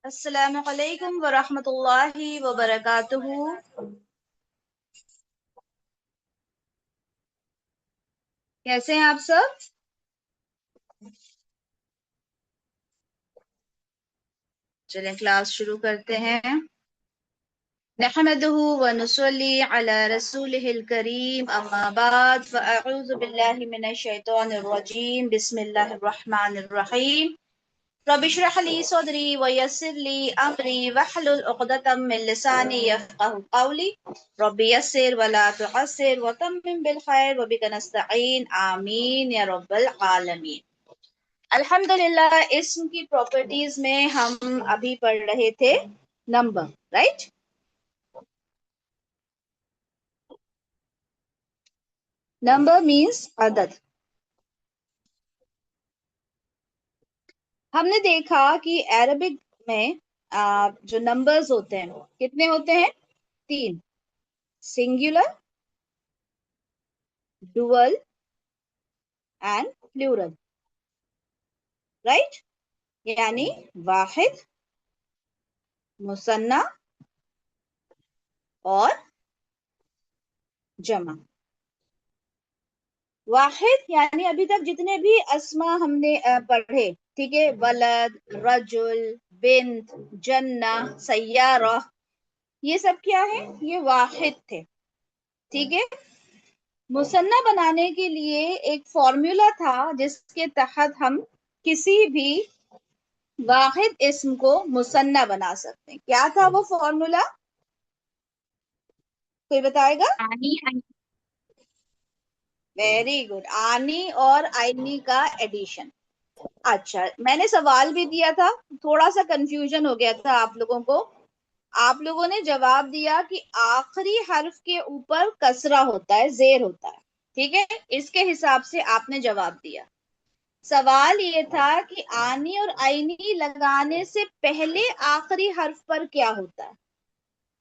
अस्सलामु अलैकुम वरहमतुल्लाहि वबरकातुहू। कैसे हैं आप सब? चलें क्लास शुरू करते हैं। नहमदुहु व नुसल्ली अला रसूलिहिल करीम, अम्मा बाद, फअऊज़ु बिल्लाहि मिनश शैतानिर रजीम, बिस्मिल्लाहिर रहमानिर रहीम। रब्बि इश्रह ली सदरी व यस्सिर ली अमरी वहलुल उक़दतम मिन लिसानी यफ़क़हू क़ौली। रब्बि यस्सिर व ला तुअस्सिर व तम्मिम बिल खैर व बिका नस्तईन, आमीन या रब्बल आलमीन। अल्हम्दुलिल्लाह। इस्म की प्रॉपर्टीज में हम अभी पढ़ रहे थे नंबर, राइट। नंबर मीन्स अदद। हमने देखा कि अरबिक में जो नंबर्स होते हैं कितने होते हैं? तीन। Singular, dual and plural, right. यानी वाहिद, मुसन्ना और जमा। वाहिद यानी अभी तक जितने भी अस्मा हमने पढ़े, ठीक है, वलद, रजुल, बिन्त, जन्ना, सय्यारा, ये सब क्या है? ये वाहिद थे, ठीक है। मुसन्ना बनाने के लिए एक फॉर्मूला था जिसके तहत हम किसी भी वाहिद इस्म को मुसन्ना बना सकते हैं। क्या था वो फॉर्मूला? कोई बताएगा? वेरी गुड, आनी और आईनी का एडिशन। अच्छा, मैंने सवाल भी दिया था, थोड़ा सा कंफ्यूजन हो गया था आप लोगों को। आप लोगों ने जवाब दिया कि आखिरी हर्फ के ऊपर कसरा होता है, जेर होता है, ठीक है। इसके हिसाब से आपने जवाब दिया। सवाल ये था कि आनी और आईनी लगाने से पहले आखिरी हर्फ पर क्या होता है?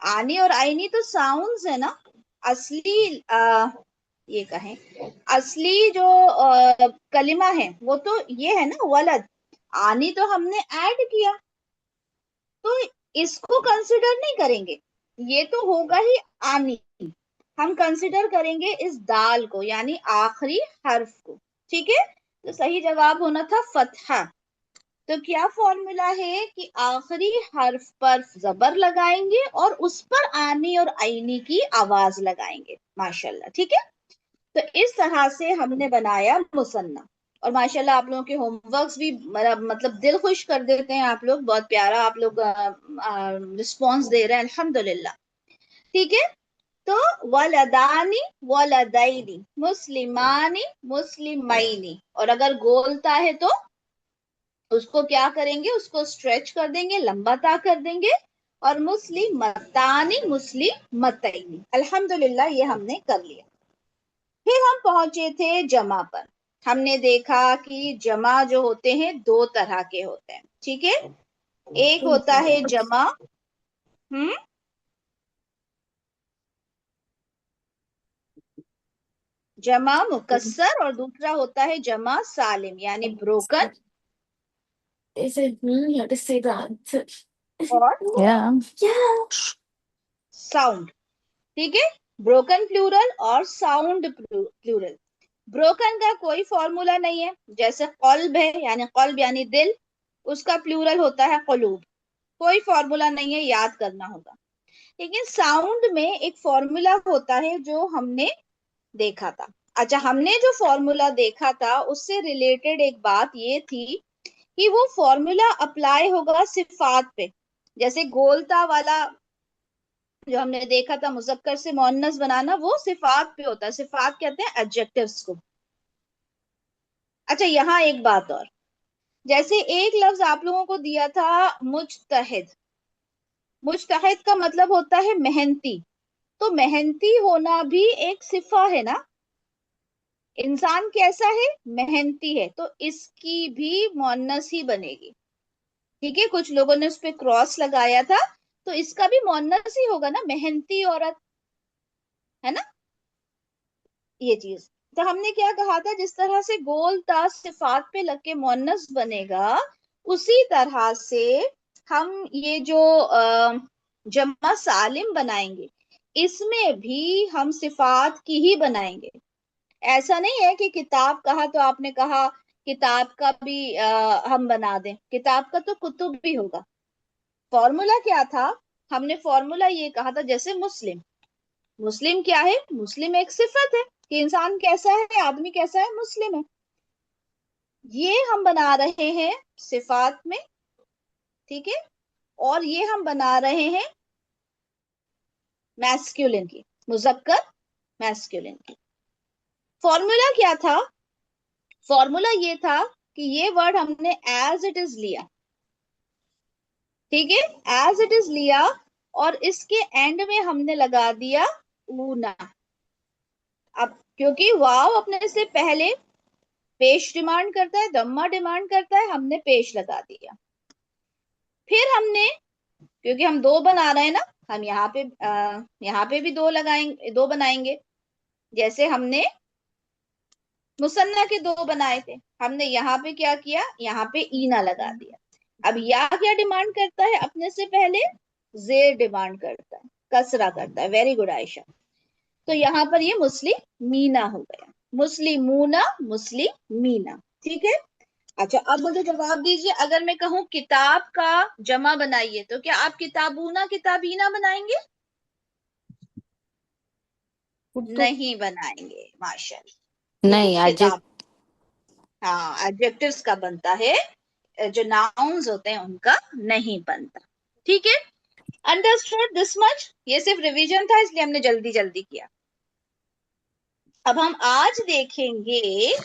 आनी और आईनी तो साउंड्स है ना। असली ये कहें असली जो कलिमा है वो तो ये है ना, वलद। आनी तो हमने ऐड किया, तो इसको कंसिडर नहीं करेंगे, ये तो होगा ही आनी। हम कंसिडर करेंगे इस दाल को, यानी आखिरी हर्फ को, ठीक है। तो सही जवाब होना था फतहा। तो क्या फॉर्मूला है कि आखिरी हर्फ पर जबर लगाएंगे और उस पर आनी और आईनी की आवाज लगाएंगे, माशाल्लाह, ठीक है। तो इस तरह से हमने बनाया मुसन्ना। और माशाल्लाह आप लोगों के होमवर्क्स भी मतलब दिल खुश कर देते हैं। आप लोग बहुत प्यारा, आप लोग रिस्पॉन्स दे रहे हैं, अल्हम्दुलिल्लाह, ठीक है। तो वलदानी, वलदैनी, मुस्लिमानी, मुस्लिमैनी, और अगर गोलता है तो उसको क्या करेंगे? उसको स्ट्रेच कर देंगे, लंबा ता कर देंगे। और मुस्लिमतानी, मुस्लिमतैनी। अल्हम्दुलिल्लाह, ये हमने कर लिया। फिर हम पहुंचे थे जमा पर। हमने देखा कि जमा जो होते हैं दो तरह के होते हैं, ठीक है। एक होता है जमा, हम्म, जमा मुकस्सर, और दूसरा होता है जमा सालिम, यानी broken Is it me? You have to say that. और Yeah. Yeah. साउंड, ठीक है। ब्रोकन प्लूरल और साउंड प्लूरल। ब्रोकन का कोई फॉर्मूला नहीं है, जैसे कल्ब है, यानी कल्ब यानी दिल, उसका प्लूरल होता है कुलूब। कोई फॉर्मूला नहीं है, याद करना होगा। लेकिन साउंड में एक फॉर्मूला होता है जो हमने देखा था। अच्छा, हमने जो फॉर्मूला देखा था उससे रिलेटेड एक बात ये थी कि वो फॉर्मूला अप्लाई होगा सिफात पे। जैसे गोलता वाला जो हमने देखा था, मुजक्कर से मुअन्नस बनाना, वो सिफात पे होता है। सिफात कहते हैं एडजेक्टिव्स को। अच्छा, यहाँ एक बात और, जैसे एक लफ्ज आप लोगों को दिया था मुजतहिद। मुजतहिद का मतलब होता है मेहनती। तो मेहनती होना भी एक सिफा है ना। इंसान कैसा है? मेहनती है, तो इसकी भी मुअन्नस ही बनेगी, ठीक है। कुछ लोगों ने उस पे क्रॉस लगाया था, तो इसका भी मुअन्नस ही होगा ना, मेहनती औरत, है ना। ये चीज, तो हमने क्या कहा था, जिस तरह से गोल ता सिफात पे लग के मुअन्नस बनेगा, उसी तरह से हम ये जो जमा सालिम बनाएंगे, इसमें भी हम सिफात की ही बनाएंगे। ऐसा नहीं है कि किताब कहा तो आपने कहा किताब का भी हम बना दें। किताब का तो कुतुब भी होगा। फॉर्मूला क्या था? हमने फॉर्मूला ये कहा था, जैसे मुस्लिम, मुस्लिम क्या है? मुस्लिम एक सिफत है कि इंसान कैसा है, आदमी कैसा है, मुस्लिम है। ये हम बना रहे हैं सिफात में, ठीक है। और ये हम बना रहे हैं मैस्कुलिन की, मुजक्कर मैस्कुलिन की। फॉर्मूला क्या था? फॉर्मूला ये था कि ये वर्ड हमने एज इट इज लिया, ठीक है, एज इट इज लिया, और इसके एंड में हमने लगा दिया ऊना। अब क्योंकि वाव अपने से पहले पेश डिमांड करता है, दम्मा डिमांड करता है, हमने पेश लगा दिया। फिर हमने, क्योंकि हम दो बना रहे हैं ना, हम यहाँ पे भी दो लगाएंगे, दो बनाएंगे। जैसे हमने मुसन्ना के दो बनाए थे, हमने यहाँ पे क्या किया, यहाँ पे ईना लगा दिया। अब या क्या डिमांड करता है अपने से पहले? जेर डिमांड करता है, कसरा करता है। Very good Ayesha. तो यहाँ पर ये मुस्लिम मीना हो गया, मुस्लिमूना, मुस्लिम मीना, ठीक है। अच्छा, अब मुझे जवाब दीजिए, अगर मैं कहूँ किताब का जमा बनाइए, तो क्या आप किताबूना किताबीना बनाएंगे? कुतुब। नहीं बनाएंगे, माशाल्लाह, ठीक है। नहीं, एडजेक्ट। किताब, हाँ, एडजेक्टिव्स का बनता है, जो नाउन्स होते हैं उनका नहीं बनता, ठीक है। Understood this much? ये सिर्फ रिवीजन था, इसलिए हमने जल्दी जल्दी किया। अब हम आज देखेंगे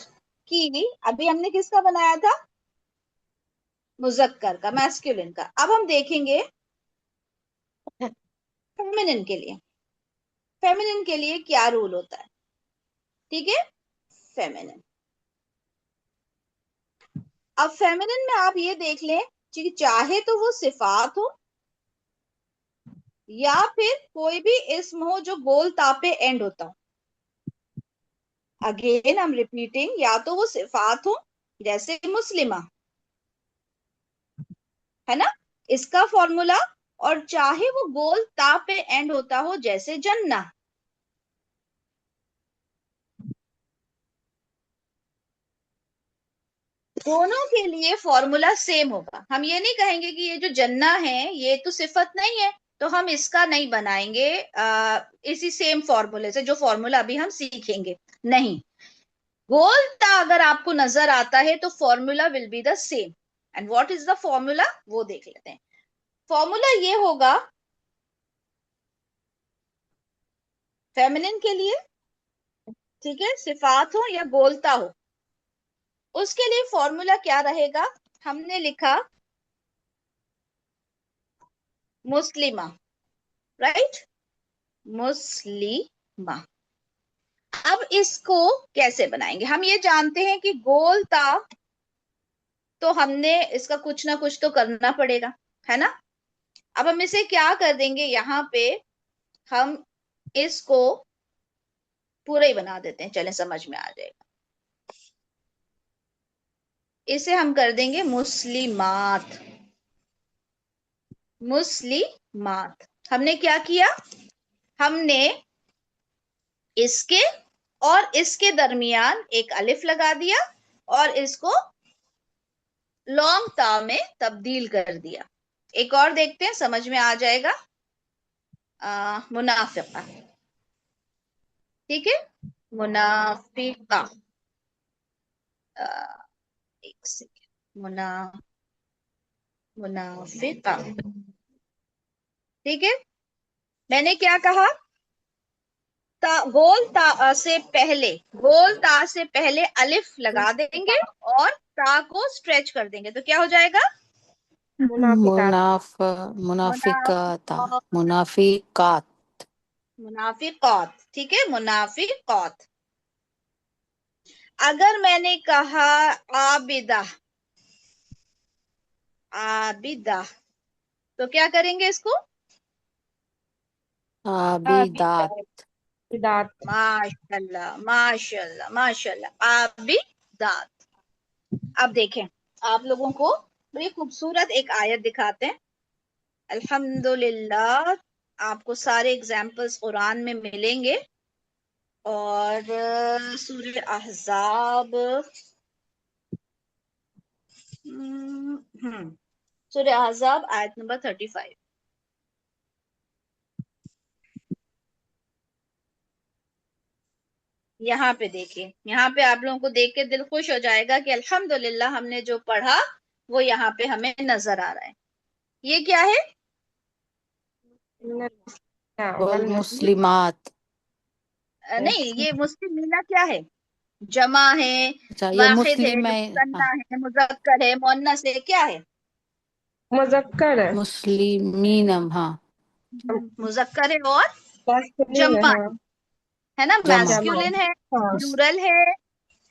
कि अभी हमने किसका बनाया था? मुजक्कर का, मैस्कुलिन का। अब हम देखेंगे फेमिनिन के लिए, फेमिनिन के लिए क्या रूल होता है, ठीक है। फेमिनिन, अब फेमिनिन में आप ये देख लें कि चाहे तो वो सिफात हो या फिर कोई भी इस्म हो जो गोल ता पे एंड होता हो। अगेन आई एम रिपीटिंग, या तो वो सिफात हो जैसे मुस्लिमा, है ना, इसका फॉर्मूला, और चाहे वो गोल ता पे एंड होता हो जैसे जन्ना। दोनों के लिए फॉर्मूला सेम होगा। हम ये नहीं कहेंगे कि ये जो जन्ना है ये तो सिफत नहीं है, तो हम इसका नहीं बनाएंगे इसी सेम फॉर्मूले से, जो फॉर्मूला अभी हम सीखेंगे। नहीं, गोलता अगर आपको नजर आता है तो formula will be the same. And what is the formula, वो देख लेते हैं। फॉर्मूला ये होगा फेमिनिन के लिए, ठीक है, सिफात हो या गोलता हो, उसके लिए फॉर्मूला क्या रहेगा? हमने लिखा मुस्लिमा, राइट, मुस्लिमा। अब इसको कैसे बनाएंगे? हम ये जानते हैं कि गोलता, तो हमने इसका कुछ ना कुछ तो करना पड़ेगा, है ना। अब हम इसे क्या कर देंगे, यहाँ पे हम इसको पूरा ही बना देते हैं, चलें समझ में आ जाएगा। इसे हम कर देंगे मुस्लिमात, मुस्लिमात। हमने क्या किया, हमने इसके और इसके दरमियान एक अलिफ लगा दिया और इसको लॉन्ग ता में तब्दील कर दिया। एक और देखते हैं, समझ में आ जाएगा। मुनाफिका, ठीक है, मुनाफिका। अ, एक सेकेंड, मुनाफिका, ठीक है। मैंने क्या कहा, से पहले, गोल ता से पहले अलिफ लगा देंगे और ता को स्ट्रेच कर देंगे, तो क्या हो जाएगा? मुनाफिकात। मुनाफिकाता। मुनाफिकौत, मुनाफिकात। मुनाफिकौत, ठीक है, मुनाफिकौत। अगर मैंने कहा आबिदा, आबिदा, तो क्या करेंगे इसको? आबिदात। आबिदात। बिदात। माशाल्लाह, माशाल्लाह, माशाल्लाह, आबिदात। अब देखें, आप लोगों को बड़ी खूबसूरत एक आयत दिखाते हैं। अल्हम्दुलिल्लाह आपको सारे एग्जाम्पल्स कुरान में मिलेंगे। और सूरह अहज़ाब, सूरह अहज़ाब आयत नंबर 35। यहाँ पे देखिए, यहाँ पे आप लोगों को देख के दिल खुश हो जाएगा कि अल्हम्दुलिल्लाह हमने जो पढ़ा वो यहाँ पे हमें नजर आ रहा है। ये क्या है? वल ये मुस्लिमात। नहीं, ये मुस्लिमीना क्या है? जमा है, अच्छा, ये वाहिद है, मुस्लिम है। मुसन्ना हाँ, है, मुजक्कर है, मुअन्नस है, क्या है? मुजक्कर है। मुस्लिमीनम। हाँ, मुजक्कर है और मैस्कुलिन जमा है। है ना, जमा। जमा। मैस्कुलिन हाँ। प्लूरल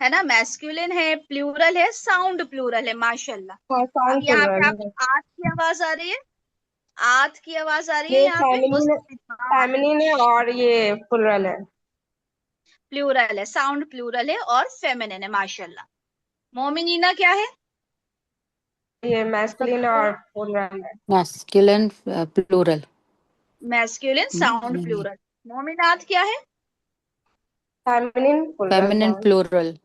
है ना, मैस्कुलिन है, प्लूरल है, साउंड प्लूरल है, माशाल्लाह। हाँ, अब साउंड यहाँ पे प्लूरल है। आपको आत की आवाज आ रही है, आत की आवाज आ रही है ये यहाँ पे। फेमिनिन, मुस्लिमात फेमिनिन है और ये प्लूरल है। प्लूरल है, साउंड प्लूरल है और फेमिनिन है, माशाल्लाह। मोमिनीना क्या है? ये मैस्कुलिन सबको और प्लूरल है। Masculine plural. Masculine, sound plural. मोमिनात क्या है? Feminine plural feminine sound. Plural.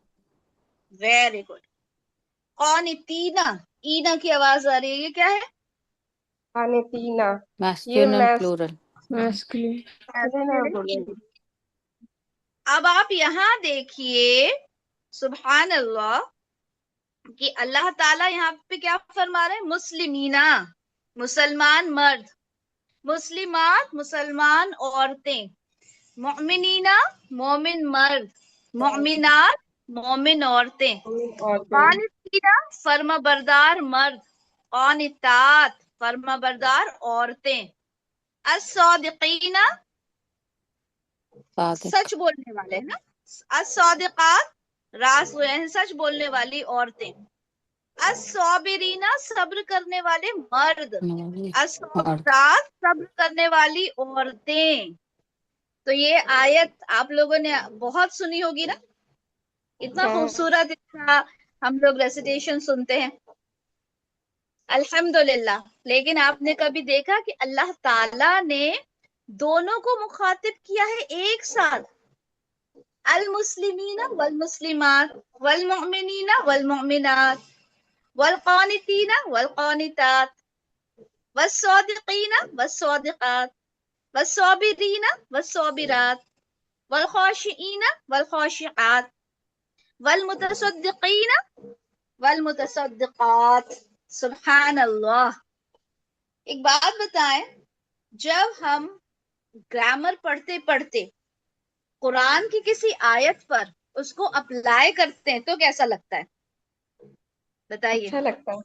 Very good. कौनितीना, ईना की आवाज आ रही है, ये क्या है? अनितीना, ये मैस्कुलिन प्लूरल। मैस्कुलिन और मैस्कुलिन। प्लूरल। अब आप यहाँ देखिए, सुभान अल्लाह, कि अल्लाह ताला यहाँ पे क्या फरमा रहे हैं? मुस्लिमीना, मुसलमान मर्द, मुस्लिमात, मुसलमान औरतें, मोमिनीना, मोमिन मर्द, मोमिनात, मोमिन औरतें, और कानितीना, फर्माबरदार मर्द, कानितात, फर्माबरदार औरतें, अस्सादिकीना, सादिक। सच बोलने वाले ना, अस्सादिकात, राज सच बोलने वाली औरतें, अस्साबिरीना, सब्र करने वाले मर्द, और अस्साबिरात, सब्र करने वाली औरतें। तो ये आयत आप लोगों ने बहुत सुनी होगी ना, इतना खूबसूरत इसका हम लोग रेसिटेशन सुनते हैं, अल्हम्दुलिल्लाह। लेकिन आपने कभी देखा कि अल्लाह ताला ने दोनों को मुखातिब किया है एक साथ? अल मुस्लिमीना वल मुस्लिमात, वल मुमिनीना वल मुमिनात, वल कानितीना वल कानितात, वस्सादिकीना वस्सादिकात, वस्साबिरीना वस्साबिरात, वल खाशिईना वल खाशिआत, वल मुतसद्दिकीना वल मुतसद्दिकात। सुभान अल्लाह। एक बात बताएं, जब हम ग्रामर पढ़ते पढ़ते कुरान की किसी आयत पर उसको अप्लाई करते हैं तो कैसा लगता है? बताइए। अच्छा लगता है।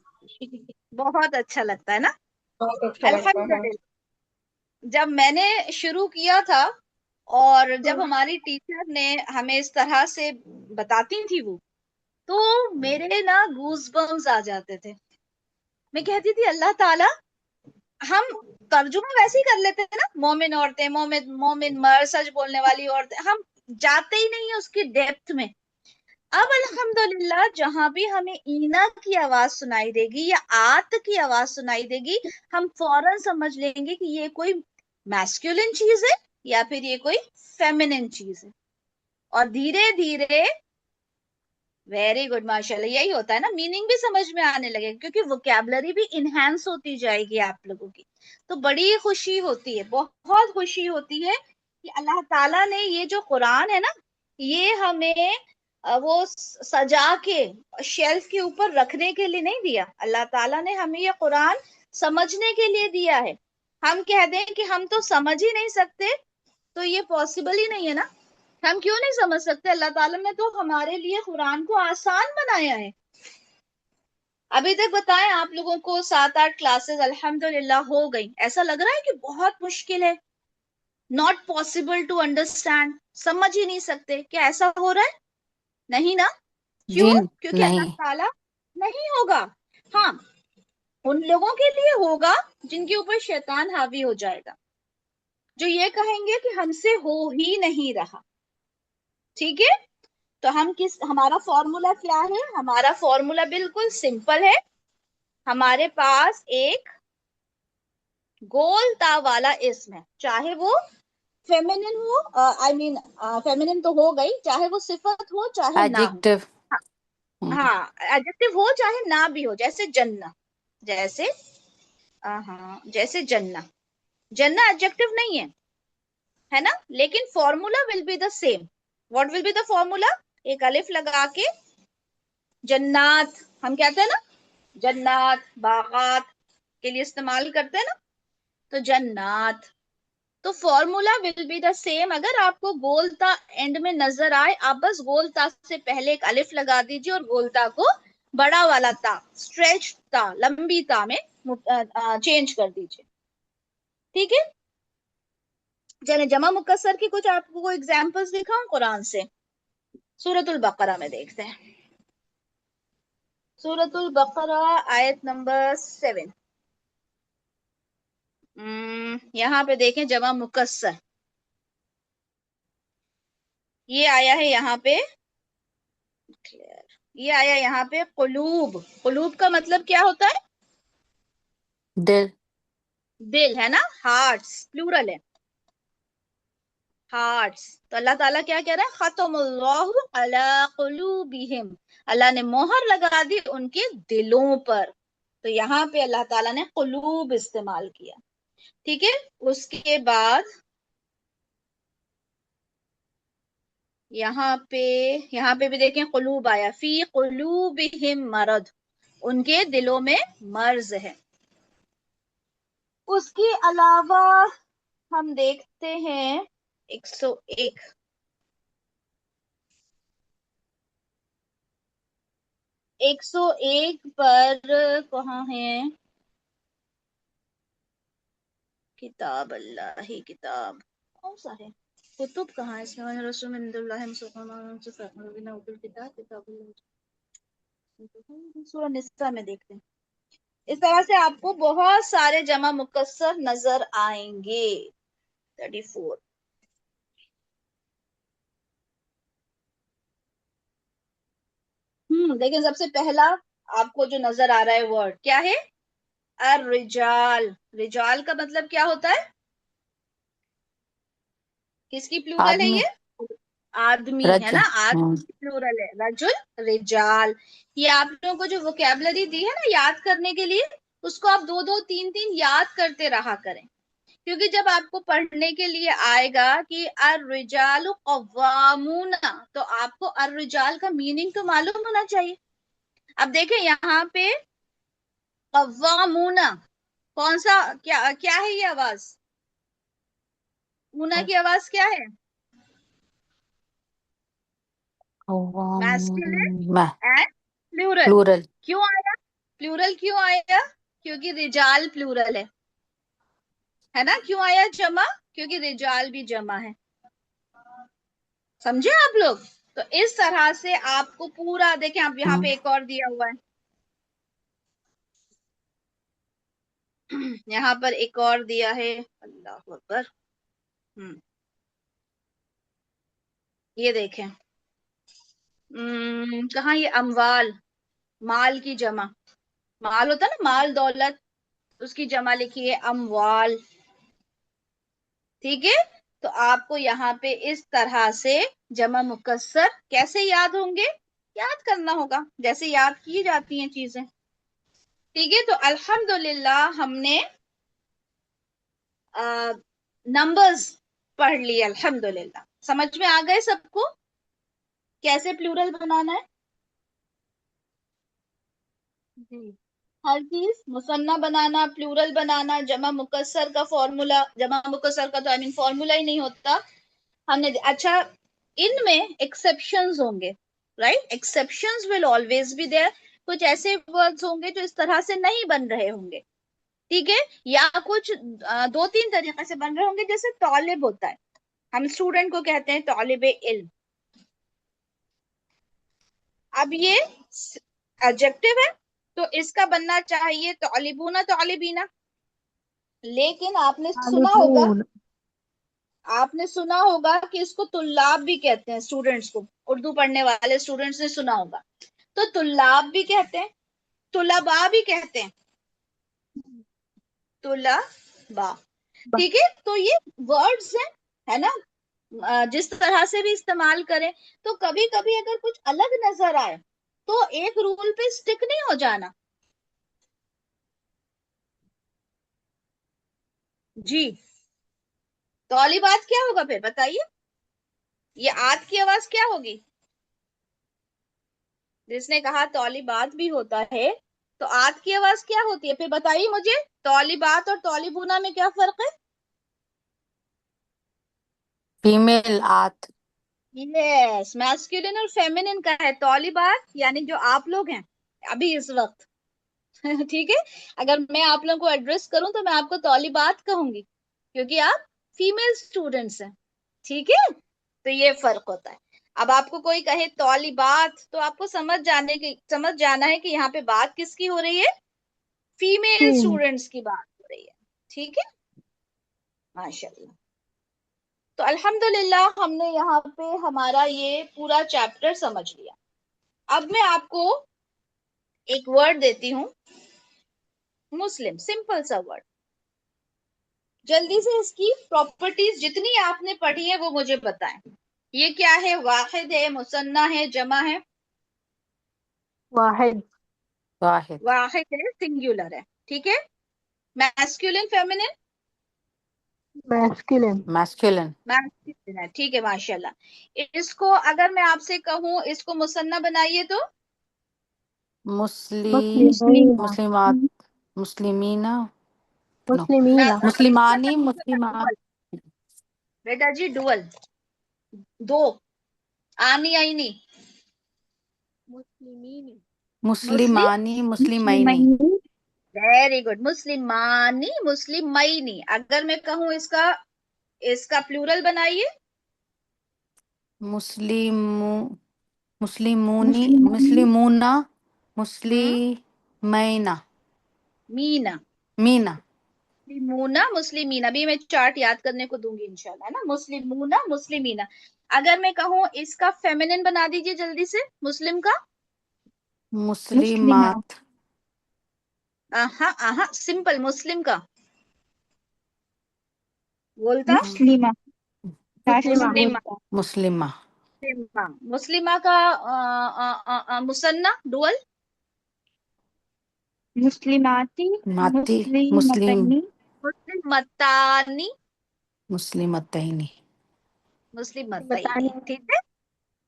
बहुत अच्छा लगता है ना। बहुत अच्छा लगता है। अल्हम्दुलिल्लाह, जब मैंने शुरू किया था और जब हम्म। हमारी टीचर ने हमें इस तरह से बताती थी वो, तो मेरे ना गूज बम्स आ जाते थे। मैं कहती थी अल्लाह ताला, हम तर्जुमा वैसे ही कर लेते हैं ना, मोमिन औरतें, मोमिन मोमिन मर्द, सच बोलने वाली औरतें, हम जाते ही नहीं है उसकी डेप्थ में। अब अल्हम्दुलिल्लाह जहां भी हमें ईना की आवाज सुनाई देगी या आत की आवाज सुनाई देगी, हम फौरन समझ लेंगे कि ये कोई मैस्कुलिन चीज है या फिर ये कोई फेमिनिन चीज है। और धीरे धीरे, वेरी गुड, माशाल्लाह, यही होता है ना, मीनिंग भी समझ में आने लगे क्योंकि वोकैबलरी भी इनहेंस होती जाएगी आप लोगों की। तो बड़ी खुशी होती है, बहुत खुशी होती है कि अल्लाह ताला ने ये जो कुरान है ना, ये हमें वो सजा के शेल्फ के ऊपर रखने के लिए नहीं दिया। अल्लाह ताला ने हमें ये कुरान समझने के लिए दिया है। हम कह दें कि हम तो समझ ही नहीं सकते, तो ये पॉसिबल ही नहीं है ना। हम क्यों नहीं समझ सकते? अल्लाह ताला ने तो हमारे लिए कुरान को आसान बनाया है। अभी तक बताएं, आप लोगों को 7-8 क्लासेस अल्हम्दुलिल्लाह हो गई, ऐसा लग रहा है कि बहुत मुश्किल है, नॉट पॉसिबल टू अंडरस्टैंड, समझ ही नहीं सकते, क्या ऐसा हो रहा है? नहीं ना? क्यों? जिन क्योंकि अल्लाह नहीं। ताला, नहीं होगा। हाँ, उन लोगों के लिए होगा जिनके ऊपर शैतान हावी हो जाएगा, जो ये कहेंगे कि हमसे हो ही नहीं रहा। ठीक है, तो हमारा फॉर्मूला क्या है? हमारा फॉर्मूला बिल्कुल सिंपल है। हमारे पास एक गोल ता वाला इसम है, चाहे वो फेमिनिन हो, फेमिनिन तो हो गई, चाहे वो सिफत हो चाहे ना हो। एडजेक्टिव। हाँ, एडजेक्टिव हो चाहे ना भी हो, जैसे जन्ना, जैसे हाँ, जैसे जन्ना, जन्ना एडजेक्टिव नहीं है ना, लेकिन formula will be the same. What will be the formula? एक अलिफ लगा के जन्नात, हम कहते हैं ना, जन्नात बागात के लिए इस्तेमाल करते हैं ना, तो जन्नात, तो formula will be the same. अगर आपको गोलता एंड में नजर आए, आप बस गोलता से पहले एक अलिफ लगा दीजिए और गोलता को बड़ा वाला ता, स्ट्रेच ता, लंबी ता में चेंज कर दीजिए। ठीक है, चले जमा मुकस्सर की कुछ आपको एग्जांपल्स दिखाऊं कुरान से। सूरतुल बकरा में देखते हैं, सूरतुल बकरा आयत नंबर 7। यहाँ पे देखें जमा मुकस्सर, ये आया है यहाँ पे, ये आया यहाँ पे कुलूब। कुलूब का मतलब क्या होता है? दिल। दिल, है ना, हार्ट्स प्लूरल है, हार्ट्स। तो अल्लाह ताला क्या कह रहा है? खतमुल्लाहु अला कुलूबिहिम, अल्लाह ने मोहर लगा दी उनके दिलों पर। तो यहाँ पे अल्लाह ताला ने कुलूब इस्तेमाल किया। ठीक है, उसके बाद यहाँ पे भी देखें कुलूब आया, फी कुलूबिहिम मरद, उनके दिलों में मर्ज है। उसके अलावा हम देखते हैं 101, 101 पर कहाँ है? किताब अल्लाह ही किताब, कौन सा है? कुतुब कहाँ है इसमें? रसूल मिनदुल्लाह मुसल्लम से फरमाना उल किताब किताबुल्लाह, सूरह निसा में देखते हैं। इस तरह से आपको बहुत सारे जमा मुकस्सर नजर आएंगे। 34, लेकिन सबसे पहला आपको जो नजर आ रहा है वर्ड क्या है? अर रिजाल। रिजाल का मतलब क्या होता है? किसकी प्लूरल है आदमी। ये? आदमी, है रज। ना, आदमी प्लूरल है, रजुल रिजाल। ये आप लोगों को जो वोकेबलरी दी है ना याद करने के लिए, उसको आप दो दो तीन तीन याद करते रहा करें, क्योंकि जब आपको पढ़ने के लिए आएगा कि अर रिजाल कव्वामूना, तो आपको अर रिजाल का मीनिंग तो मालूम होना चाहिए। अब देखें यहाँ पे कव्वामूना, कौन सा, क्या क्या है ये आवाज? ऊना की आवाज क्या है? मैस्कुलिन मैं। And plural. प्लूरल। क्यों आया प्लूरल? क्यों आया? क्योंकि रिजाल प्लूरल है ना। क्यों आया जमा? क्योंकि रिजाल भी जमा है। समझे आप लोग? तो इस तरह से आपको पूरा देखें, आप यहाँ पे एक और दिया हुआ है, यहाँ पर एक और दिया है, अल्लाह अकबर। ये देखें, कहाँ ये अमवाल, माल की जमा, माल होता है ना, माल दौलत, उसकी जमा लिखी है अमवाल। ठीक है, तो आपको यहाँ पे इस तरह से जमा मुकस्सर कैसे याद होंगे, याद करना होगा जैसे याद की जाती हैं चीजें। ठीक है, तो अल्हम्दुलिल्लाह हमने नंबर्स पढ़ लिए, अल्हम्दुलिल्लाह। समझ में आ गए सबको कैसे प्लूरल बनाना है? जी, हर चीज मुसन्ना बनाना, प्लूरल बनाना, जमा मुकस्सर का फॉर्मूला, जमा मुकस्सर का तो आई मीन फॉर्मूला ही नहीं होता हमने। अच्छा, इनमें एक्सेप्शंस होंगे, right? Exceptions will always be there. कुछ ऐसे वर्ड्स होंगे जो इस तरह से नहीं बन रहे होंगे, ठीक है, या कुछ दो तीन तरीके से बन रहे होंगे। जैसे तौलिब होता है, हम स्टूडेंट को कहते हैं तौलिब इल्म। अब ये एडजेक्टिव है, तो इसका बनना चाहिए तौलिबूना तौलिबीना। लेकिन तालिबून। आपने सुना होगा कि इसको तुल्लाब भी कहते हैं, स्टूडेंट्स को, उर्दू पढ़ने वाले स्टूडेंट्स ने सुना होगा। तो तुल्लाब भी कहते हैं, तुलबा भी कहते हैं, तुलबा वाह। ठीक है, तो ये वर्ड्स हैं, है ना। जिस तरह से भी इस्तेमाल करें, तो कभी कभी अगर कुछ अलग नजर आए तो एक रूल पे स्टिक नहीं हो जाना। जी, तो वाली बात क्या होगा फिर बताइए, ये आद की आवाज क्या होगी? जिसने कहा तौली बात भी होता है, तो आद की आवाज क्या होती है फिर बताइए मुझे। तौली बात और तौली बूना में क्या फर्क है? फीमेल आत। यस, मैस्कुलिन और फेमिनिन का है तौली बात, यानी जो आप लोग हैं अभी इस वक्त। ठीक है, अगर मैं आप लोगों को एड्रेस करूं तो मैं आपको तौली बात कहूंगी, क्योंकि आप फीमेल स्टूडेंट्स हैं। ठीक है, तो ये फर्क होता है। अब आपको कोई कहे तौली बात, तो आपको समझ जाना है कि यहाँ पे बात किसकी हो रही है, फीमेल स्टूडेंट्स की बात हो रही है। ठीक है, माशाल्लाह। तो अल्हम्दुलिल्लाह हमने यहाँ पे हमारा ये पूरा चैप्टर समझ लिया। अब मैं आपको एक वर्ड देती हूँ, मुस्लिम, सिंपल सा वर्ड। जल्दी से इसकी प्रॉपर्टीज जितनी आपने पढ़ी है वो मुझे बताएं। ये क्या है, वाहिद है, मुसन्ना है, जमा है? वाहिद। वाहिद। वाहिद है, सिंगुलर है। ठीक है, masculine feminine? Masculine. Masculine. Masculine है, ठीक है, माशाल्लाह। इसको अगर मैं आपसे कहूँ इसको मुसन्ना बनाइए तो? मुस्लिमा। मुस्लिमात। मुस्लिमीना। नो। मुस्लिमीना। मुस्लिमानी मुस्लिमात। बेटा जी डुअल, दो, आनी आई नहीं। मुस्लिमीनी। मुस्लिम, मुस्लिमानी मुस्लिमैनी। वेरी गुड, मुस्लिमानी मुस्लिमैनी। अगर मैं कहूँ इसका इसका प्लूरल बनाइए। मुस्लिमू मुस्लिमूनी मुस्लिमूना मुस्लिमैना। मीना, मीना। मुस्लिमूना मुस्लिमीना, अभी मैं चार्ट याद करने को दूंगी इंशाल्लाह, है ना। मुस्लिमूना मुस्लिमीना। अगर मैं कहूँ इसका फेमिनिन बना दीजिए जल्दी से, मुस्लिम का। मुस्लिमात। आहा आहा, सिंपल मुस्लिम का बोलता। मुस्लिमा। मुस्लिमा। मुस्लिमा, मुस्लिमा। मुस्लिमा, मुस्लिमा का मुसन्ना डुअल। मुस्लिमाती माती। मुस्लिम। मुस्लिमतैनी मुस्लिमतानी मुस्लिमतैनी। मुस्लिमतैनी। बतानी। ठीक है,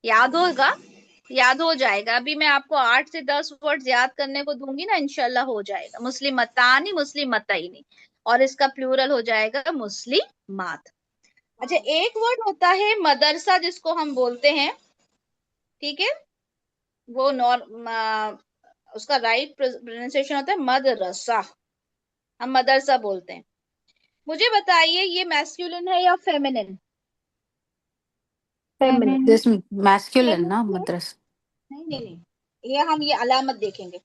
याद होगा, याद हो जाएगा। अभी मैं आपको 8 से 10 वर्ड याद करने को दूंगी ना, इंशाल्लाह हो जाएगा। मुस्लिमतानी मुस्लिमतैनी, और इसका प्लूरल हो जाएगा मुस्लिमात। अच्छा, एक वर्ड होता है मदरसा जिसको हम बोलते हैं, ठीक है, वो उसका राइट प्रोनाउंसिएशन होता है मदरसा, हम मदरसा बोलते हैं। मुझे बताइए ये मैस्कुलिन है या फेमिनिन? फेमिनिन। दिस मैस्कुलिन ना फेमिनिन है? मद्रस। नहीं नहीं नहीं, ये हम ये अलामत देखेंगे।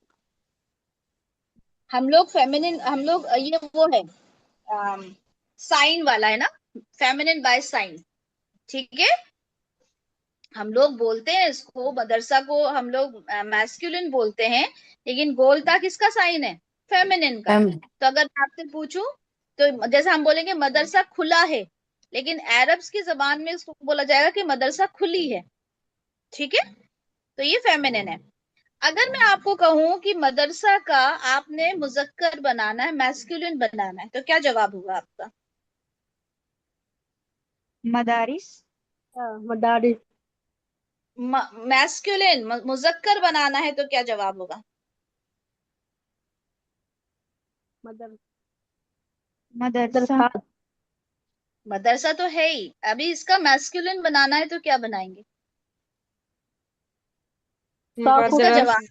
हम लोग फेमिनिन, हम लोग ये वो है साइन वाला है ना, फेमिनिन बाय साइन। ठीक है, हम लोग बोलते हैं इसको, मदरसा को हम लोग मैस्कुलिन बोलते हैं, लेकिन गोलता किसका साइन है, फेमिनिन का है। तो अगर मैं आपसे पूछूं, तो जैसे हम बोलेंगे मदरसा खुला है, लेकिन अरब्स की जबान में इसको बोला जाएगा कि मदरसा खुली है। ठीक है, तो ये फेमिनिन है। अगर मैं आपको कहूं कि मदरसा का आपने मुजक्कर बनाना है, मैस्कुलिन बनाना है, तो क्या जवाब होगा आपका? मदारिस मदारिस। मैस्कुलिन मुजक्कर बनाना है तो क्या जवाब होगा? मदर मदरसा मदरसा। मदरसा तो है ही, अभी इसका मैस्कुलिन बनाना है तो क्या बनाएंगे? इसका मदरस। जवाब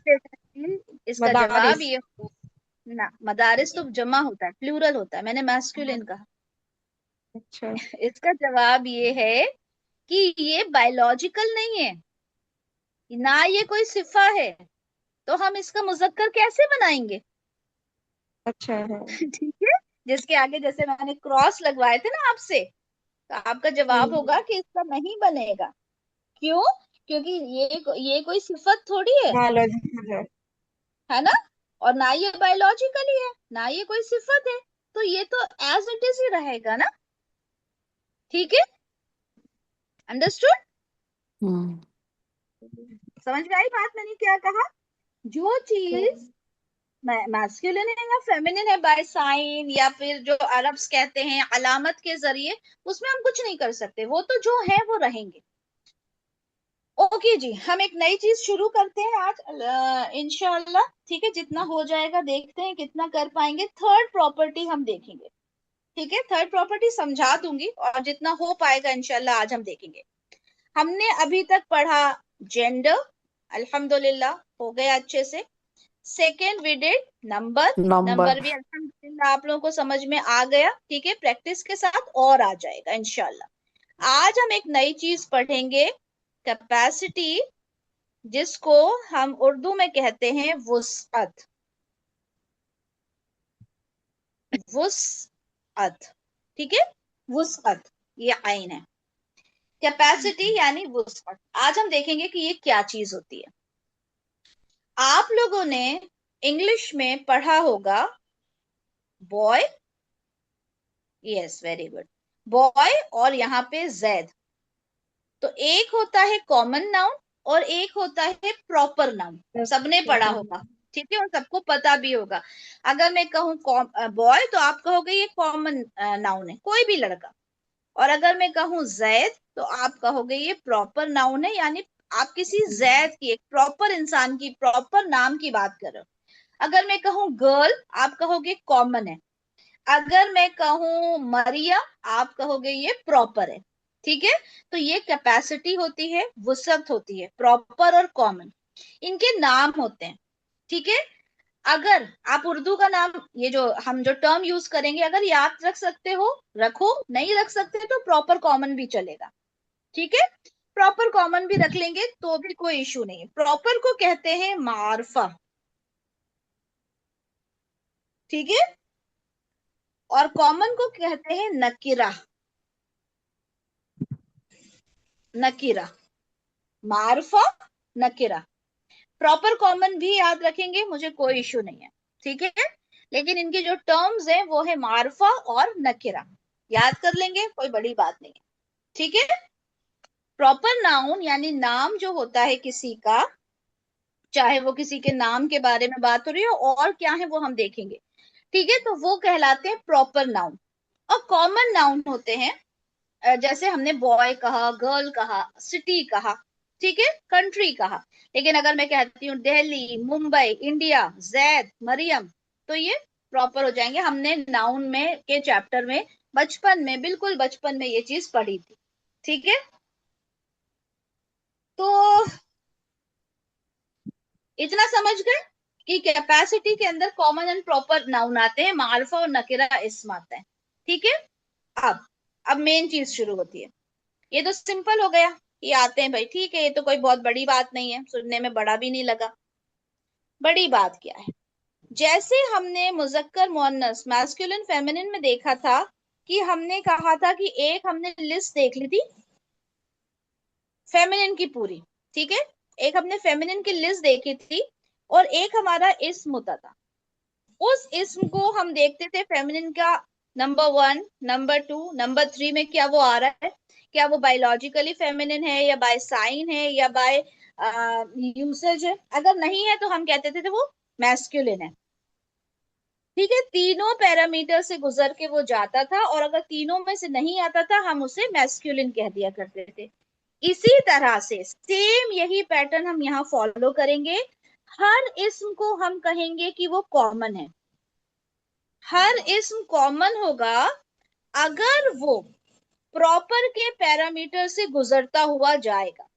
इसका जवाब मदारिस। ये होगा ना, मदारिस तो जमा होता है, प्लूरल होता है, मैंने मैस्कुलिन कहा। अच्छा। इसका जवाब ये है कि ये बायोलॉजिकल नहीं है, ना ये कोई सिफा है, तो हम इसका मुजक्कर कैसे बनाएंगे? अच्छा है। ठीक है, जिसके आगे जैसे मैंने क्रॉस लगवाए थे ना आपसे, तो आपका जवाब होगा कि इसका नहीं बनेगा। क्यों? क्योंकि ये कोई सिफत थोड़ी बायोलॉजिकल है। है ना, और ना ये बायोलॉजिकली है, ना ये कोई सिफत है। तो ये तो एज इट इज ही रहेगा ना, ठीक है, अंडरस्टूड, समझ में आई बात मैंने क्या कहा? जो चीज मैस्कुलिन है या फेमिनिन है बाय साइन या फिर जो अरब्स कहते हैं अलामत के जरिए, उसमें हम कुछ नहीं कर सकते, वो तो जो है वो रहेंगे। ओके जी, हम एक नई चीज शुरू करते हैं आज इंशाल्लाह, ठीक है, जितना हो जाएगा देखते हैं कितना कर पाएंगे। थर्ड प्रॉपर्टी हम देखेंगे, ठीक है, थर्ड प्रॉपर्टी समझा दूंगी और जितना हो पाएगा इंशाल्लाह आज हम देखेंगे। हमने अभी तक पढ़ा जेंडर, अल्हम्दुलिल्लाह हो गया अच्छे से। Second we did number, number भी अल्हम्दुलिल्लाह आप लोगों को समझ में आ गया, ठीक है, प्रैक्टिस के साथ और आ जाएगा इंशाल्लाह। आज हम एक नई चीज पढ़ेंगे, कैपेसिटी, जिसको हम उर्दू में कहते हैं वुसअत, वुसअत, ठीक है, वुसअत ये आइन है, कैपेसिटी यानी वुसअत। आज हम देखेंगे कि ये क्या चीज होती है। आप लोगों ने इंग्लिश में पढ़ा होगा boy, yes very good, boy और यहाँ पे जैद, तो एक होता है कॉमन नाउन और एक होता है प्रॉपर नाउन, सबने पढ़ा होगा, ठीक है, और सबको पता भी होगा। अगर मैं कहूँ बॉय तो आप कहोगे ये कॉमन नाउन है, कोई भी लड़का, और अगर मैं कहूँ जैद तो आप कहोगे ये प्रॉपर नाउन है, यानी आप किसी जैद की, एक प्रॉपर इंसान की, प्रॉपर नाम की बात कर रहे हो। अगर मैं कहूँ गर्ल आप कहोगे कॉमन है, अगर मैं कहूँ मरिया आप कहोगे ये प्रॉपर है, ठीक है। तो ये कैपेसिटी होती है, वुसअत होती है, प्रॉपर और कॉमन, इनके नाम होते हैं, ठीक है। अगर आप उर्दू का नाम, ये जो हम जो टर्म यूज करेंगे, अगर याद रख सकते हो रखो, नहीं रख सकते तो प्रॉपर कॉमन भी चलेगा, ठीक है, प्रॉपर कॉमन भी रख लेंगे तो भी कोई इशू नहीं है। प्रॉपर को कहते हैं मार्फा, ठीक है, और कॉमन को कहते हैं नकीरा, नकीरा, मार्फा, नकीरा। प्रॉपर कॉमन भी याद रखेंगे, मुझे कोई इशू नहीं है, ठीक है, लेकिन इनके जो टर्म्स हैं वो है मार्फा और नकीरा, याद कर लेंगे, कोई बड़ी बात नहीं है, ठीक है। प्रॉपर नाउन यानी नाम जो होता है किसी का, चाहे वो किसी के नाम के बारे में बात हो रही हो और क्या है वो हम देखेंगे, ठीक है, तो वो कहलाते हैं प्रॉपर नाउन। और कॉमन नाउन होते हैं, जैसे हमने बॉय कहा, गर्ल कहा, सिटी कहा, ठीक है, कंट्री कहा, लेकिन अगर मैं कहती हूँ दिल्ली, मुंबई, इंडिया, जैद, मरियम, तो ये प्रॉपर हो जाएंगे। हमने नाउन में के चैप्टर में बचपन में, बिल्कुल बचपन में ये चीज पढ़ी थी, ठीक है। तो इतना समझ गए कि कैपेसिटी के अंदर कॉमन एंड प्रॉपर नाउन आते हैं, मार्फा और नकिरा इस्म आता है, ठीक है। अब मेन चीज शुरू होती है। ये तो सिंपल हो गया, ये आते हैं भाई, ठीक है, ये तो कोई बहुत बड़ी बात नहीं है, सुनने में बड़ा भी नहीं लगा। बड़ी बात क्या है? जैसे हमने मुजक्कर मुअन्नस मैस्कुलिन फेमिनिन में देखा था कि हमने कहा था कि एक हमने लिस्ट देख ली थी फेमिनिन की पूरी, ठीक है, एक हमने फेमिनिन की लिस्ट देखी थी और एक हमारा इस्म होता था। उस इस्म को हम देखते थे फेमिनिन का नंबर 1, नंबर 2, नंबर 3 में क्या वो आ रहा है, क्या वो बायोलॉजिकली फेमिनिन है या बाय साइन है या बाय यूसेज है। अगर नहीं है तो हम कहते थे वो मैस्कुलिन है, ठीक है, तीनों पैरामीटर से गुजर के वो जाता था और अगर तीनों में से नहीं आता था हम उसे मैस्कुलिन कह दिया करते थे। इसी तरह से सेम यही पैटर्न हम यहाँ फॉलो करेंगे। हर इस्म को हम कहेंगे कि वो कॉमन है, हर इस्म कॉमन होगा अगर वो प्रॉपर के पैरामीटर से गुजरता हुआ जाएगा,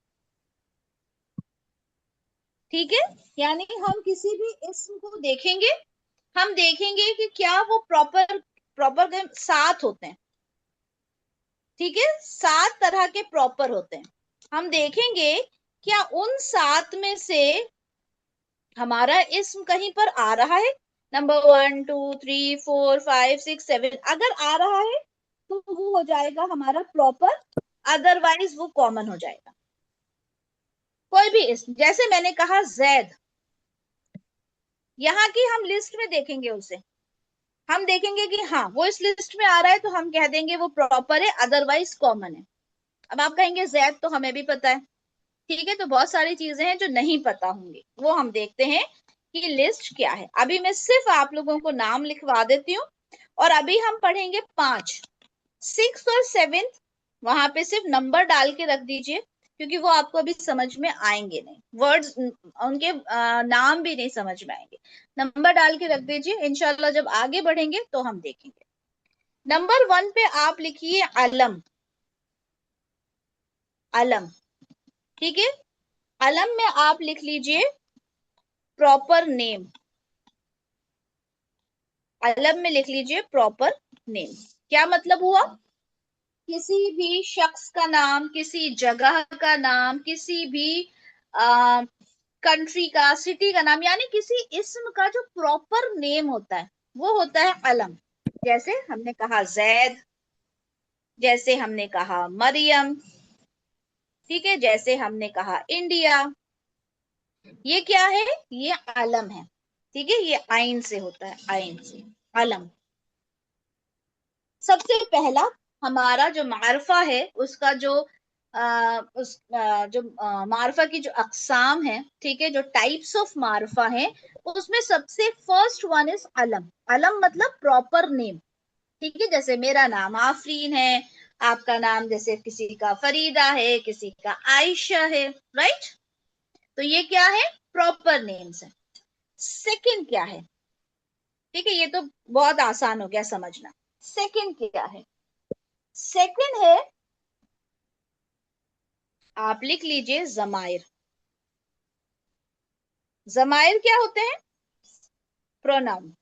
ठीक है। यानी हम किसी भी इस्म को देखेंगे, हम देखेंगे कि क्या वो प्रॉपर प्रॉपर के 7 होते हैं, ठीक है, 7 तरह के प्रॉपर होते हैं। हम देखेंगे क्या उन 7 में से हमारा इस्म कहीं पर आ रहा है, नंबर 1, 2, 3, 4, 5, 6, 7, अगर आ रहा है तो वो हो जाएगा हमारा प्रॉपर, अदरवाइज वो कॉमन हो जाएगा। कोई भी इस्म, जैसे मैंने कहा जैद, यहाँ की हम लिस्ट में देखेंगे उसे, हम देखेंगे कि हाँ वो इस लिस्ट में आ रहा है तो हम कह देंगे वो प्रॉपर है, अदरवाइज कॉमन है। अब आप कहेंगे जैद तो हमें भी पता है, ठीक है, तो बहुत सारी चीजें हैं जो नहीं पता होंगी, वो हम देखते हैं कि लिस्ट क्या है। अभी मैं सिर्फ आप लोगों को नाम लिखवा देती हूँ, और अभी हम पढ़ेंगे 5, 6 और 7, वहां पे सिर्फ नंबर डाल के रख दीजिए, क्योंकि वो आपको अभी समझ में आएंगे नहीं, वर्ड्स उनके नाम भी नहीं समझ में आएंगे। नंबर डाल के रख दीजिए, इंशाल्लाह जब आगे बढ़ेंगे तो हम देखेंगे। नंबर 1 पे आप लिखिए अलम। अलम, ठीक है। अलम में आप लिख लीजिए प्रॉपर नेम। अलम में लिख लीजिए प्रॉपर नेम। क्या मतलब हुआ? किसी भी शख्स का नाम, किसी जगह का नाम, किसी भी कंट्री का, सिटी का नाम, यानी किसी इस्म का जो प्रॉपर नेम होता है वो होता है अलम। जैसे हमने कहा जैद, जैसे हमने कहा मरियम, ठीक है, जैसे हमने कहा इंडिया, ये क्या है? ये अलम है, ठीक है, ये आइन से होता है, आइन से अलम। सबसे पहला हमारा जो मारफा है उसका जो मारफा की जो अकसाम है, ठीक है, जो टाइप्स ऑफ मारफा है, उसमें सबसे फर्स्ट वन इज अलम। अलम मतलब प्रॉपर नेम, ठीक है। जैसे मेरा नाम आफरीन है, आपका नाम जैसे किसी का फरीदा है, किसी का आयशा है, राइट। तो ये क्या है? प्रॉपर नेम्स है। सेकंड क्या है? ठीक है, ये तो बहुत आसान हो गया समझना। सेकंड क्या है? सेकंड है, आप लिख लीजिए जमायर। जमायर क्या होते हैं? प्रोनाउन।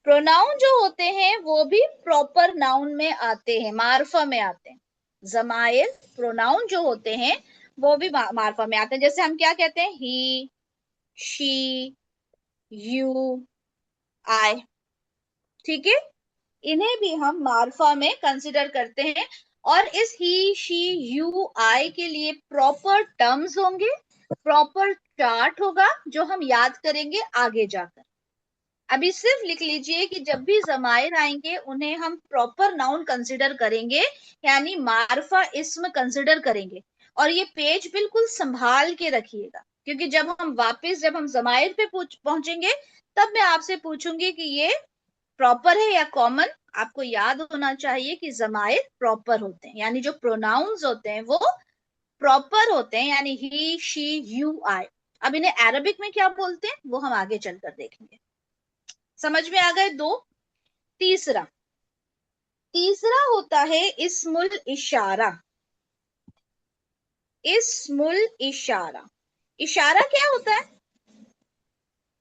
प्रोनाउन जो होते हैं वो भी प्रॉपर नाउन में आते हैं, मार्फा में आते हैं। जमायर प्रोनाउन जो होते हैं वो भी मार्फा में आते हैं। जैसे हम क्या कहते हैं? ही, शी, यू, आई, ठीक है, इन्हें भी हम मार्फा में कंसिडर करते हैं। और इस ही, शी, यू, आई के लिए प्रॉपर टर्म्स होंगे, प्रॉपर चार्ट होगा जो हम याद करेंगे आगे जाकर। अभी सिर्फ लिख लीजिए कि जब भी जमायर आएंगे उन्हें हम प्रॉपर नाउन कंसिडर करेंगे, यानी मार्फा इस्म कंसिडर करेंगे। और ये पेज बिल्कुल संभाल के रखिएगा, क्योंकि जब हम जमायर पे पहुंचेंगे तब मैं आपसे पूछूंगी कि ये प्रॉपर है या कॉमन। आपको याद होना चाहिए कि जमायर प्रॉपर होते हैं, यानी जो प्रोनाउंस होते हैं वो प्रॉपर होते हैं, यानी ही, शी, यू, आई। अब इन्हें अरबिक में क्या बोलते हैं वो हम आगे चलकर देखेंगे। समझ में आ गए दो? तीसरा, तीसरा होता है इस्मुल इशारा। इस्मुल इशारा, इशारा क्या होता है?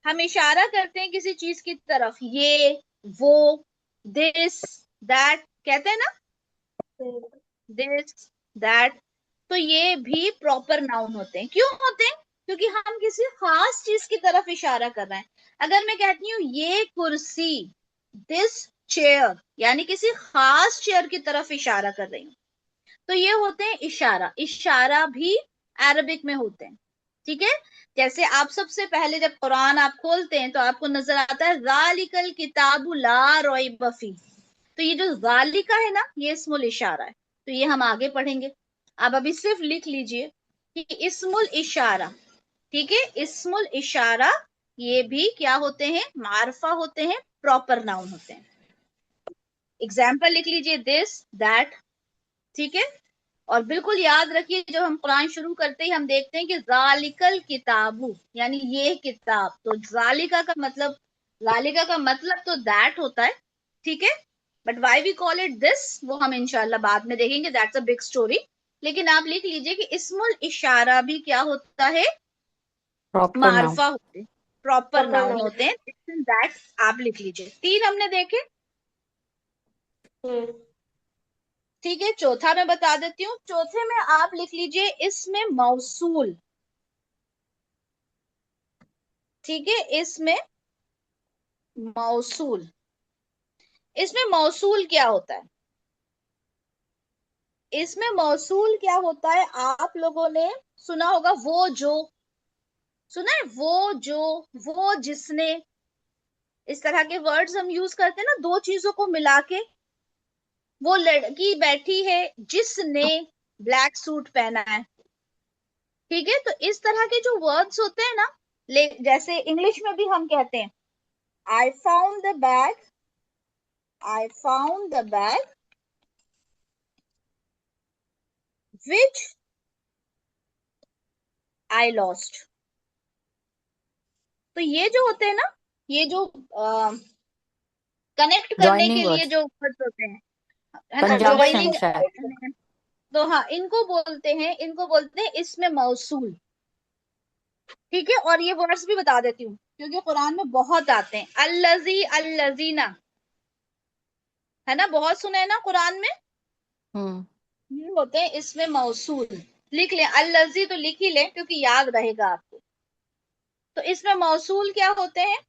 हम इशारा करते हैं किसी चीज की तरफ, ये, वो, दिस, दैट, कहते हैं ना, दिस, दैट। तो ये भी प्रॉपर नाउन होते हैं। क्यों होते हैं? क्योंकि हम किसी खास चीज की तरफ इशारा कर रहे हैं। अगर मैं कहती हूँ ये कुर्सी, दिस चेयर, यानी किसी खास चेयर की तरफ इशारा कर रही हूँ, तो ये होते हैं इशारा। इशारा भी अरबिक में होते हैं, ठीक है। जैसे आप सबसे पहले जब कुरान आप खोलते हैं तो आपको नजर आता है ज़ालिकल किताबु ला रैब फीह। तो ये जो ज़ालिका है ना, ये इस्मुल इशारा है। तो ये हम आगे पढ़ेंगे। आप अभी सिर्फ लिख लीजिए कि इस्मुल इशारा, ठीक है, इस्मुल इशारा ये भी क्या होते हैं? मारफा होते हैं, प्रॉपर नाउन होते हैं। एग्जाम्पल लिख लीजिए, दिस, दैट, ठीक है। और बिल्कुल याद रखिए जब हम कुरान शुरू करते ही हम देखते हैं कि जालिकल किताबु, यानी ये किताब। तो जालिका का मतलब तो दैट होता है, ठीक है। But why we call it this वो हम इंशाल्लाह बाद में देखेंगे, दैट्स अ बिग स्टोरी। लेकिन आप लिख लीजिए कि इस्मुल इशारा भी क्या होता है? Proper noun. मार्फा होते हैं, प्रॉपर नाउन होते हैं। दैट आप लिख लीजिए। 3 हमने देखे, ठीक है। चौथा मैं बता देती हूँ। चौथे में आप लिख लीजिए इसमें मौसूल, ठीक है, इसमें मौसूल। इसमें मौसूल क्या होता है? इसमें मौसूल क्या होता है? आप लोगों ने सुना होगा वो जो, सुना है वो जो, वो जिसने, इस तरह के वर्ड्स हम यूज करते हैं ना, दो चीजों को मिला के। वो लड़की बैठी है जिसने ब्लैक सूट पहना है, ठीक है। तो इस तरह के जो वर्ड्स होते हैं ना, जैसे इंग्लिश में भी हम कहते हैं I found the bag, I found the bag which I lost. तो ये जो होते हैं ना, ये जो कनेक्ट करने Joining के लिए words. जो वर्ड्स होते हैं, है ना, Conjunction ज्वाइनिंग। शायद. तो हाँ, इनको बोलते हैं इसमें मौसूल, ठीक है। और ये वर्ड्स भी बता देती हूँ क्योंकि कुरान में बहुत आते हैं। अल्लजी, अल्लजीना, है ना, बहुत सुने हैं ना कुरान में। हम्म. ये होते हैं इसमें मौसूल। लिख ले अल्लजी, तो लिख ही ले क्योंकि याद रहेगा आपको। तो इसमें मौसूल क्या होते हैं?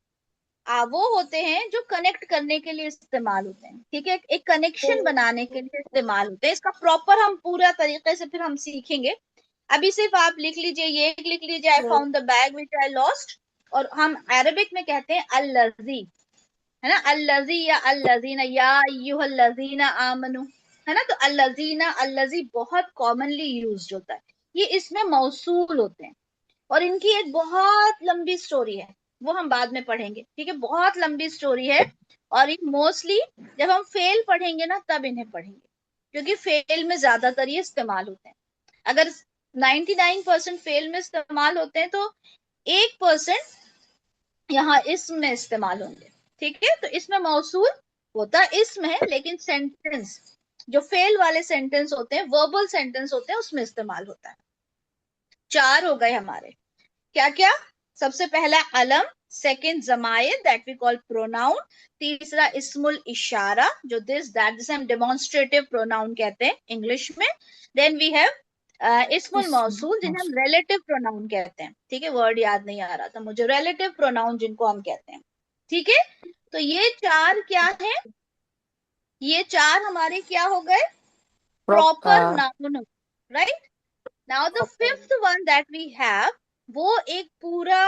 वो होते हैं जो कनेक्ट करने के लिए इस्तेमाल होते हैं, ठीक है, एक कनेक्शन बनाने के लिए इस्तेमाल होते हैं। इसका प्रॉपर हम पूरा तरीके से फिर हम सीखेंगे। अभी सिर्फ आप लिख लीजिए, ये लिख लीजिए, I found the bag which I lost. और हम अरबिक में कहते हैं अल्लजी, है ना, अल्लजी या अल्लजीना, या अय्युहल्लजीना आमनु, है ना। तो अल्लजीना, अल्लजी बहुत कॉमनली यूज्ड होता है। ये इसमें मौसूल होते हैं। और इनकी एक बहुत लंबी स्टोरी है, वो हम बाद में पढ़ेंगे, ठीक है, बहुत लंबी स्टोरी है। और ये मोस्टली जब हम फेल पढ़ेंगे ना तब इन्हें पढ़ेंगे, क्योंकि फेल में ज्यादातर ये इस्तेमाल होते हैं। अगर 99% फेल में इस्तेमाल होते हैं तो 1% यहाँ इसम में इस्तेमाल होंगे, ठीक है। तो इसमें मौसूल होता इसम है, लेकिन सेंटेंस, जो फेल वाले सेंटेंस होते हैं, वर्बल सेंटेंस होते हैं, उसमें इस्तेमाल होता है। 4 हो गए हमारे। क्या क्या? सबसे पहला अलम, सेकंड जमायर दैट वी कॉल प्रोनाउन, तीसरा इस्मुल इशारा, जो दिस दैट, जिसे हम डेमोन्स्ट्रेटिव प्रोनाउन कहते हैं इंग्लिश में। देन वी हैव इस्मुल मौसूल, जिन्हें हम रिलेटिव प्रोनाउन कहते हैं, ठीक है। वर्ड याद नहीं आ रहा था मुझे, रिलेटिव प्रोनाउन जिनको हम कहते हैं, ठीक है। तो ये 4 क्या है? ये 4 हमारे क्या हो गए? Proper noun, right. Now the fifth one that we have, वो एक पूरा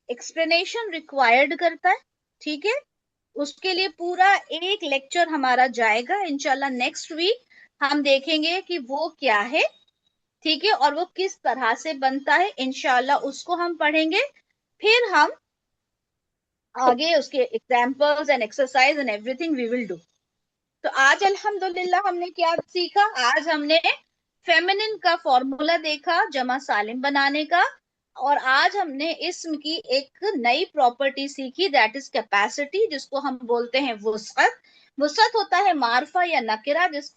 एक्सप्लेनेशन रिक्वायर्ड करता है, ठीक है। उसके लिए पूरा एक लेक्चर हमारा जाएगा इंशाल्लाह। नेक्स्ट वीक हम देखेंगे कि वो क्या है, ठीक है, और वो किस तरह से बनता है, इंशाल्लाह उसको हम पढ़ेंगे। फिर हम आगे उसके examples and exercise and everything we will do. तो आज अल्हम्दुलिल्लाह हमने क्या सीखा? आज हमने फेमिनिन का फॉर्मूला देखा जमा सालिम बनाने का। और आज हमने इस्म की एक नई प्रॉपर्टी सीखी, दैट इज कैपेसिटी, जिसको हम बोलते हैं वुसअत। वुसअत होता है मार्फा या नकिरा, जिस